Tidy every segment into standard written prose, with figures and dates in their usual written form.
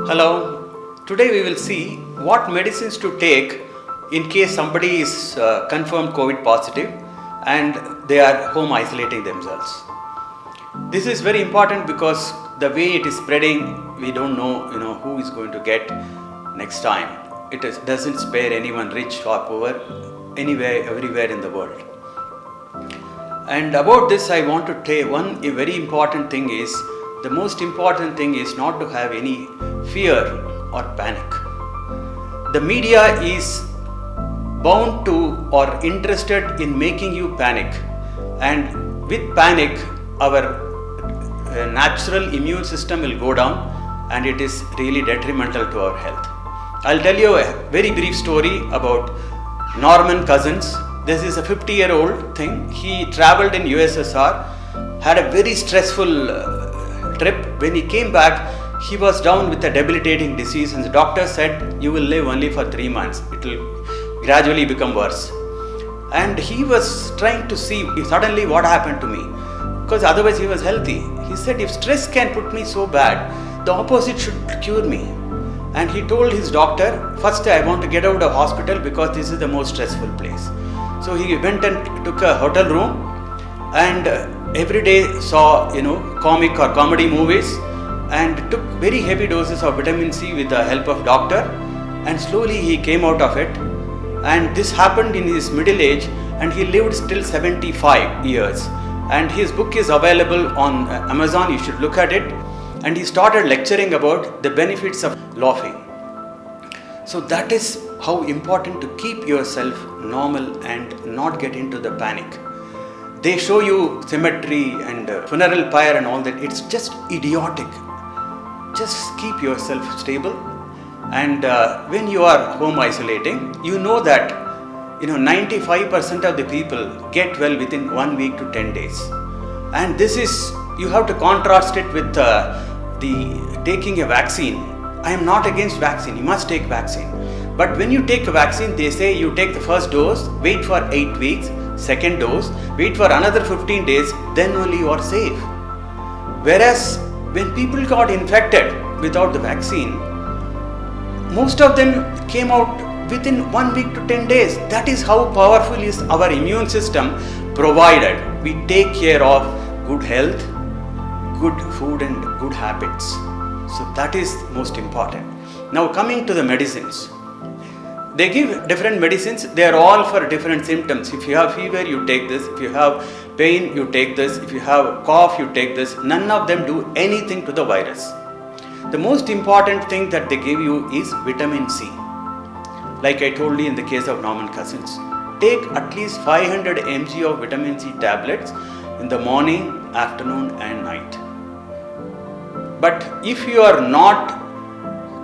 Hello, today we will see what medicines to take in case somebody is confirmed COVID positive and they are home isolating themselves. This is very important because the way it is spreading, we don't know, who is going to get next time. Doesn't spare anyone, rich or poor, everywhere in the world. And about this, I want to tell a very important thing is, the most important thing is not to have any fear or panic. The media is bound to or interested in making you panic, and with panic, our natural immune system will go down and it is really detrimental to our health. I'll tell you a very brief story about Norman Cousins. This is a 50-year-old thing. He traveled in USSR, had a very stressful trip. When he came back, he was down with a debilitating disease, and the doctor said, "You will live only for 3 months. It will gradually become worse." And he was trying to see suddenly what happened to me, because otherwise he was healthy. He said, "If stress can put me so bad, the opposite should cure me." And he told his doctor, "First I want to get out of hospital because this is the most stressful place." So he went and took a hotel room and every day saw comic or comedy movies and took very heavy doses of vitamin C with the help of doctor, and slowly he came out of it. And this happened in his middle age, and he lived till 75 years. And his book is available on Amazon, you should look at it. And he started lecturing about the benefits of laughing. So that is how important to keep yourself normal and not get into the panic. They show you cemetery and funeral pyre and all that. It's just idiotic. Just keep yourself stable. And when you are home isolating, you know that 95% of the people get well within 1 week to 10 days. And this is, you have to contrast it with the taking a vaccine. I am not against vaccine, you must take vaccine. But when you take a vaccine, they say you take the first dose, wait for 8 weeks, second dose, wait for another 15 days, then only you are safe. Whereas when people got infected without the vaccine, most of them came out within 1 week to 10 days. That is how powerful is our immune system, provided we take care of good health, good food and good habits. So that is most important. Now coming to the medicines. They give different medicines. They are all for different symptoms. If you have fever, you take this. If you have pain, you take this. If you have cough, you take this. None of them do anything to the virus. The most important thing that they give you is vitamin C. Like I told you in the case of Norman Cousins. Take at least 500 mg of vitamin C tablets in the morning, afternoon and night. But if you are not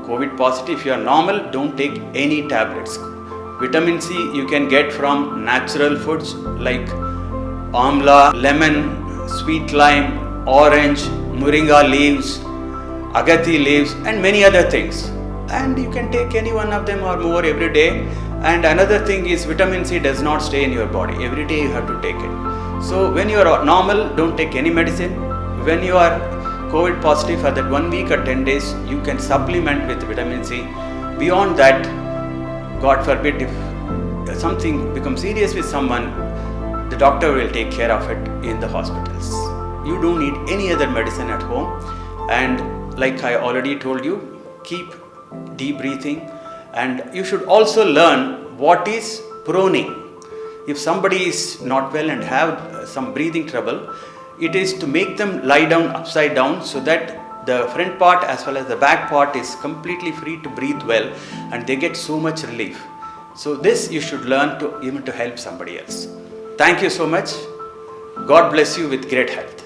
COVID positive, if you are normal, don't take any tablets. Vitamin C you can get from natural foods like amla, lemon, sweet lime, orange, moringa leaves, agati leaves and many other things. And you can take any one of them or more every day. And another thing is, vitamin C does not stay in your body. Every day you have to take it. So when you are normal, don't take any medicine. When you are COVID positive for that 1 week or 10 days, you can supplement with vitamin C. Beyond that, God forbid, if something becomes serious with someone, the doctor will take care of it in the hospitals. You don't need any other medicine at home. And like I already told you, keep deep breathing, and you should also learn what is proning. If somebody is not well and have some breathing trouble, it is to make them lie down upside down so that the front part as well as the back part is completely free to breathe well, and they get so much relief. So this you should learn to even to help somebody else. Thank you so much. God bless you with great health.